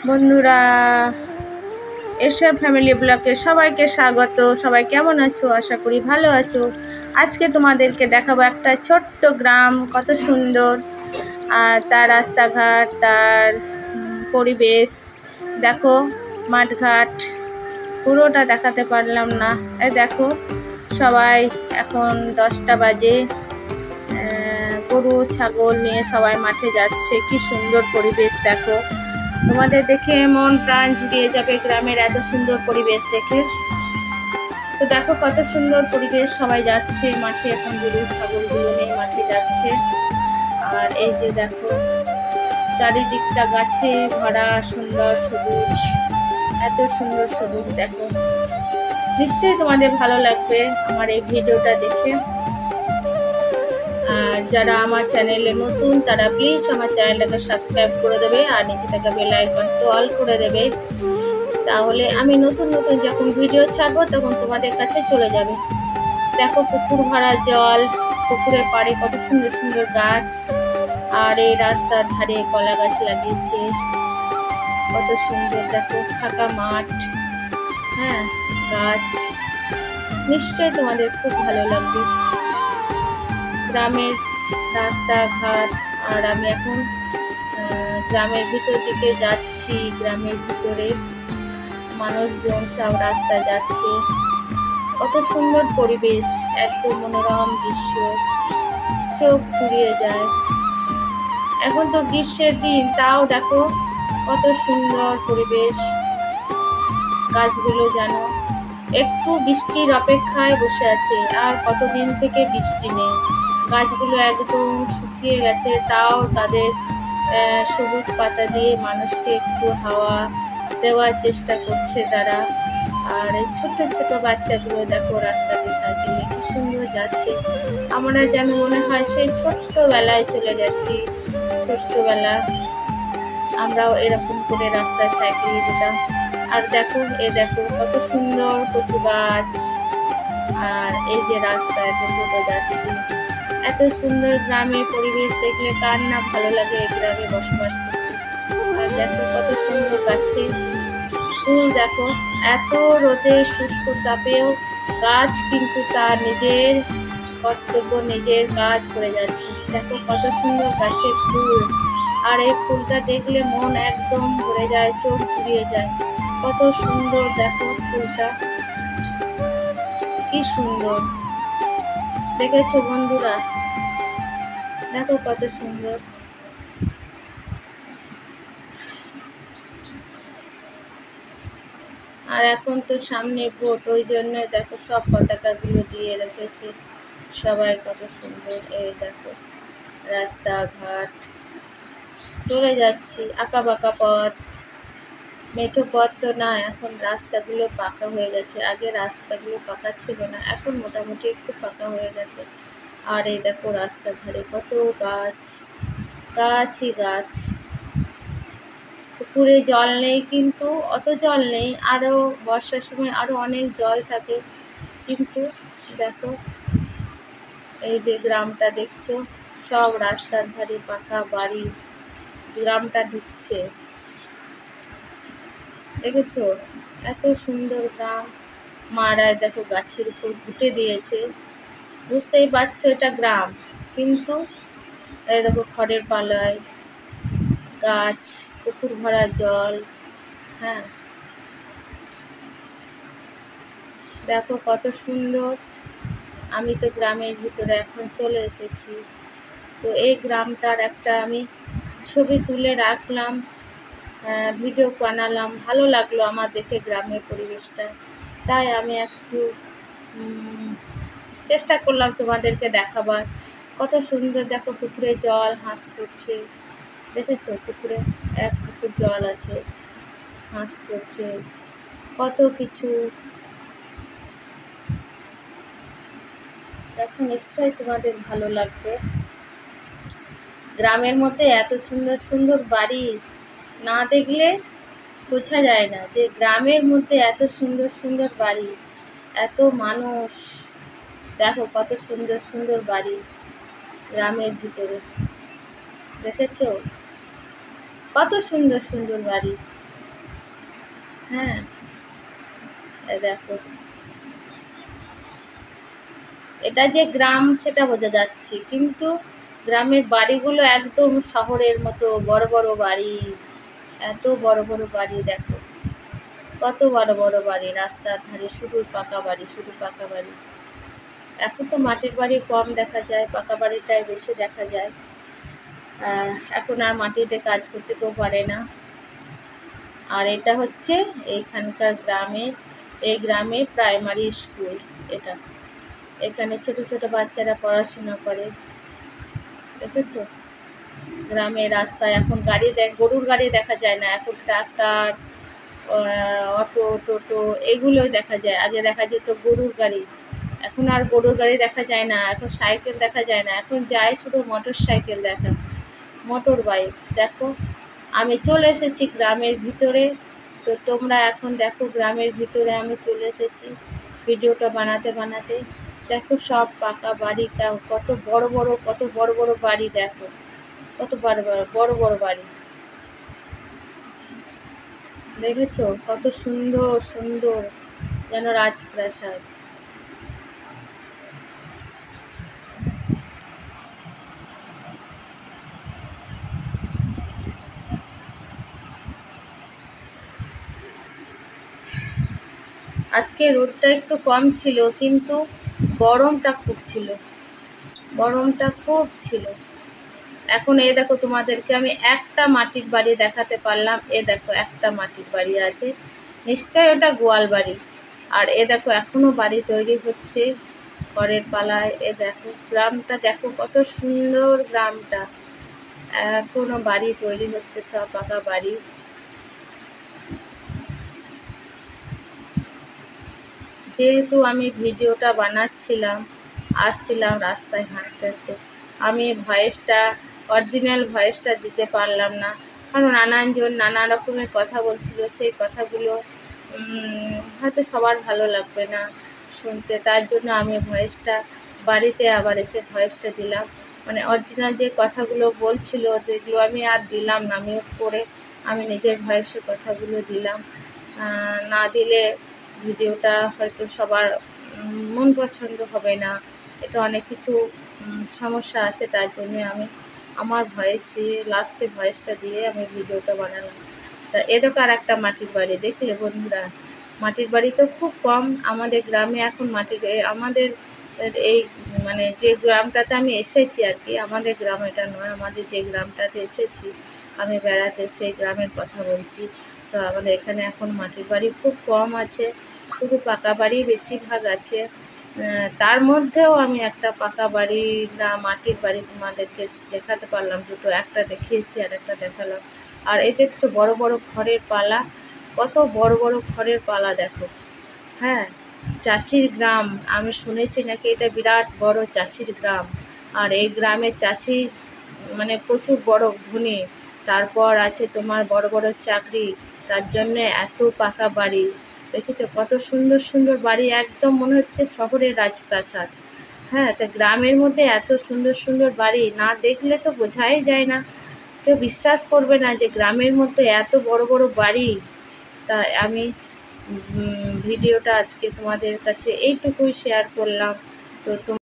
বন্ধুরা, এসব ফ্যামিলি ব্লগে সবাইকে স্বাগত। সবাই কেমন আছো? আশা করি ভালো আছো। আজকে তোমাদেরকে দেখাবো একটা ছোট্ট গ্রাম, কত সুন্দর। আর তার রাস্তাঘাট, তার পরিবেশ দেখো। মাঠঘাট পুরোটা দেখাতে পারলাম না। দেখো, সবাই এখন 10টা বাজে, গরু ছাগল নিয়ে সবাই মাঠে যাচ্ছে। কি সুন্দর পরিবেশ দেখো। তোমাদের দেখে মন প্রাণ জুড়িয়ে যাবে গ্রামের এত সুন্দর পরিবেশ দেখে। তো দেখো কত সুন্দর পরিবেশ, সবাই যাচ্ছে মাঠে, এখন গরু ছাগলগুলো নিয়ে মাঠে যাচ্ছে। আর এই যে দেখো, চারিদিকটা গাছে ভরা, সুন্দর সবুজ, এত সুন্দর সবুজ দেখো। নিশ্চয়ই তোমাদের ভালো লাগবে আমার এই ভিডিওটা দেখে। আর যারা আমার চ্যানেলে নতুন তারা প্লিজ আমার চ্যানেলটাকে সাবস্ক্রাইব করে দেবে, আর নিচে থাকা বেল আইকনটা অল করে দেবে। তাহলে আমি নতুন নতুন যখন ভিডিও ছাড়বো তখন তোমাদের কাছে চলে যাবে। দেখো পুকুর ভরা জল, পুকুরের পাড়ে কত সুন্দর সুন্দর গাছ, আর এই রাস্তার ধারে কলা গাছ লাগিয়েছে, কত সুন্দর দেখো। ফাঁকা মাঠ, হ্যাঁ, গাছ। নিশ্চয়ই তোমাদের খুব ভালো লাগবে গ্রামের রাস্তাঘাট। আর আমি এখন গ্রামের ভিতর দিকে যাচ্ছি। গ্রামের ভিতরে মানুষজন সব রাস্তা যাচ্ছে, কত সুন্দর পরিবেশ, একদম মনোরম দৃশ্য, চোখ জুড়িয়ে যায়। এখন তো গ্রীষ্মের দিন, তাও দেখো কত সুন্দর পরিবেশ। গাছগুলো যেন একটু বৃষ্টির অপেক্ষায় বসে আছে। আর কতদিন থেকে বৃষ্টি নেই, গাছগুলো একদম শুকিয়ে গেছে, তাও তাদের সবুজ পাতা দিয়ে মানুষকে একটু হাওয়া দেওয়ার চেষ্টা করছে তারা। আর এই ছোট ছোট বাচ্চাগুলো দেখো রাস্তাতে সাইকেলে কি সুন্দর যাচ্ছে। আমরা যেন মনে হয় সেই ছোট্টবেলায় চলে গেছি। ছোট্টবেলা আমরাও এরকম করে রাস্তায় সাইকেলে যেতাম। আর দেখো, দেখো কত সুন্দর কচু গাছ। আর এই যে রাস্তায় টোটো যাচ্ছে। এত সুন্দর গ্রামের পরিবেশ দেখলে কার না ভালো লাগে এই গ্রামে বসবাস করতে। আর দেখো কত সুন্দর গাছে ফুল দেখো। এত রোদে শুষ্ক তাপেও গাছ কিন্তু তার নিজের কর্তব্য, নিজের কাজ করে যাচ্ছে। দেখো কত সুন্দর গাছের ফুল। আর এই ফুলটা দেখলে মন একদম ভরে যায়, চোখ জুড়িয়ে যায়। কত সুন্দর দেখো ফুলটা, কি সুন্দর দেখেছো বন্ধুরা? দেখো কত সুন্দর। আর এখন তো সামনে ভোট, ওই জন্য দেখো সব পতাকাগুলো দিয়ে রেখেছে সবাই, কত সুন্দর। এই দেখো রাস্তাঘাট, চলে যাচ্ছি আঁকা বাঁকা পথ, মেঠো পথ তো না, এখন রাস্তাগুলো পাকা হয়ে গেছে। আগে রাস্তাগুলো পাকা ছিল না, এখন মোটামুটি একটু পাকা হয়ে গেছে। আর এই দেখো রাস্তার ধারে কত গাছ, গাছই গাছ। পুকুরে জল নেই, কিন্তু অত জল নেই, আরও বর্ষার সময় আরও অনেক জল থাকে। কিন্তু দেখো এই যে গ্রামটা দেখছো, সব রাস্তার ধারে পাকা বাড়ি, গ্রামটা ঢুকছে, দেখেছো? এত সুন্দর গ্রাম। মারা দেখো গাছের উপর ঘুঁটে দিয়েছে, বুঝতেই পারছো এটা গ্রাম। কিন্তু এই দেখো খড়ের পালায় গাছ, পুকুর ভরা জল, হ্যাঁ, দেখো কত সুন্দর। আমি তো গ্রামের ভিতরে এখন চলে এসেছি। তো এই গ্রামটার একটা আমি ছবি তুলে রাখলাম, ভিডিও বানালাম। ভালো লাগলো আমার দেখে গ্রামের পরিবেশটা, তাই আমি একটু চেষ্টা করলাম তোমাদেরকে দেখাবার। কত সুন্দর দেখো, পুকুরে জল, হাঁস চড়ছে, দেখেছো? পুকুরে এক পুকুর জল আছে, হাঁস চড়ছে, কত কিছু দেখো। নিশ্চয়ই তোমাদের ভালো লাগবে। গ্রামের মধ্যে এত সুন্দর সুন্দর বাড়ি, না দেখলে বোঝা যায় না যে গ্রামের মধ্যে এত সুন্দর সুন্দর বাড়ি, এত মানুষ। দেখো কত সুন্দর সুন্দর বাড়ি গ্রামের ভিতরে, দেখেছো? কত সুন্দর সুন্দর বাড়ি। হ্যাঁ, দেখো এটা যে গ্রাম সেটা বোঝা যাচ্ছে, কিন্তু গ্রামের বাড়িগুলো একদম শহরের মতো বড় বড় বাড়ি। এত বড় বড় বাড়ি দেখো, কত বড় বড় বাড়ি, রাস্তার ধারে শুধু পাকা বাড়ি, শুধু পাকা বাড়ি। এখন তো মাটির বাড়ি কম দেখা যায়, পাকা বাড়িটাই বেশি দেখা যায়। এখন আর মাটিতে কাজ করতে কেউ পারে না। আর এটা হচ্ছে এইখানকার গ্রামের, এই গ্রামে প্রাইমারি স্কুল এটা। এখানে ছোট ছোট বাচ্চারা পড়াশোনা করে, দেখেছো? গ্রামের রাস্তায় এখন গাড়ি গরুর গাড়ি দেখা যায় না, এখন ট্রাক্টর, অটো, টোটো এগুলোই দেখা যায়। আগে দেখা যেত গরুর গাড়ি, এখন আর গরুর গাড়ি দেখা যায় না, এখন সাইকেল দেখা যায় না, এখন যায় শুধু মোটর সাইকেল দেখা, মোটর বাইক। দেখো, আমি চলে এসেছি গ্রামের ভিতরে। তো তোমরা এখন দেখো গ্রামের ভিতরে আমি চলে এসেছি ভিডিওটা বানাতে বানাতে। দেখো সব পাকা বাড়ি, কত বড় বড়, কত বড় বড় বাড়ি দেখো, কত বড় বড় বড় বড় বাড়ি, দেখেছো? কত সুন্দর সুন্দর, যেন রাজপ্রাসাদ। আজকে রোদটা একটু কম ছিল, কিন্তু গরমটা খুব ছিল, গরমটা খুব ছিল। এখন এ দেখো, তোমাদেরকে আমি একটা মাটির বাড়ি দেখাতে পারলাম। এ দেখো একটা মাটির বাড়ি আছে, নিশ্চয়ই ওটা গোয়াল বাড়ি। আর এ দেখো এখনো বাড়ি তৈরি হচ্ছে ঘরের পালায়। এ দেখো গ্রামটা, দেখো কত সুন্দর গ্রামটা, এখনো বাড়ি তৈরি হচ্ছে, সব পাকা বাড়ি। যেহেতু আমি ভিডিওটা বানাচ্ছিলাম, আসছিলাম রাস্তায় হাঁটতে হাঁটতে, আমি ভয়েসটা, অরিজিনাল ভয়েসটা দিতে পারলাম না, কারণ নানানজন নানা রকমের কথা বলছিল। সেই কথাগুলো হয়তো সবার ভালো লাগবে না শুনতে, তার জন্য আমি ভয়েসটা বাড়িতে আবার এসে ভয়েসটা দিলাম। মানে অরিজিনাল যে কথাগুলো বলছিল যেগুলো আমি আর দিলাম না, মিউট করে আমি নিজের ভয়েসে কথাগুলো দিলাম। না দিলে ভিডিওটা হয়তো সবার মন পছন্দ হবে না, এটা অনেক কিছু সমস্যা আছে, তার জন্যে আমি আমার ভয়েস দিয়ে, লাস্টে ভয়েসটা দিয়ে আমি ভিডিওটা বানালাম। তা এরকম আর একটা মাটির বাড়ি দেখলে বন্ধুরা, মাটির বাড়ি তো খুব কম আমাদের গ্রামে এখন। আমাদের এই মানে যে গ্রামটাতে আমি এসেছি আর কি, আমাদের গ্রাম এটা নয়, আমাদের যে গ্রামটাতে এসেছি আমি বেড়াতে, সেই গ্রামের কথা বলছি। তো আমাদের এখানে এখন মাটির বাড়ি খুব কম আছে, শুধু পাকা বাড়ি বেশিরভাগ আছে। তার মধ্যেও আমি একটা পাকা বাড়ি না মাটির বাড়ি তোমাদেরকে দেখাতে পারলাম দুটো, একটা দেখিয়েছি আর একটা দেখালাম। আর এই দেখছো বড় বড় খড়ের পালা, কত বড় বড় খড়ের পালা দেখো। হ্যাঁ, চাষির গ্রাম, আমি শুনেছি নাকি এটা বিরাট বড় চাষির গ্রাম। আর এই গ্রামের চাষি মানে প্রচুর বড় ধনী, তারপর আছে তোমার বড় বড় চাকরি, তার জন্যে এত পাকা বাড়ি। দেখেছো কত সুন্দর সুন্দর বাড়ি, একদম মনে হচ্ছে শহরের রাজপ্রাসাদ। হ্যাঁ, তা গ্রামের মধ্যে এত সুন্দর সুন্দর বাড়ি না দেখলে তো বোঝাই যায় না, কেউ বিশ্বাস করবে না যে গ্রামের মধ্যে এত বড় বড় বাড়ি। তা আমি ভিডিওটা আজকে তোমাদের কাছে এইটুকুই শেয়ার করলাম। তো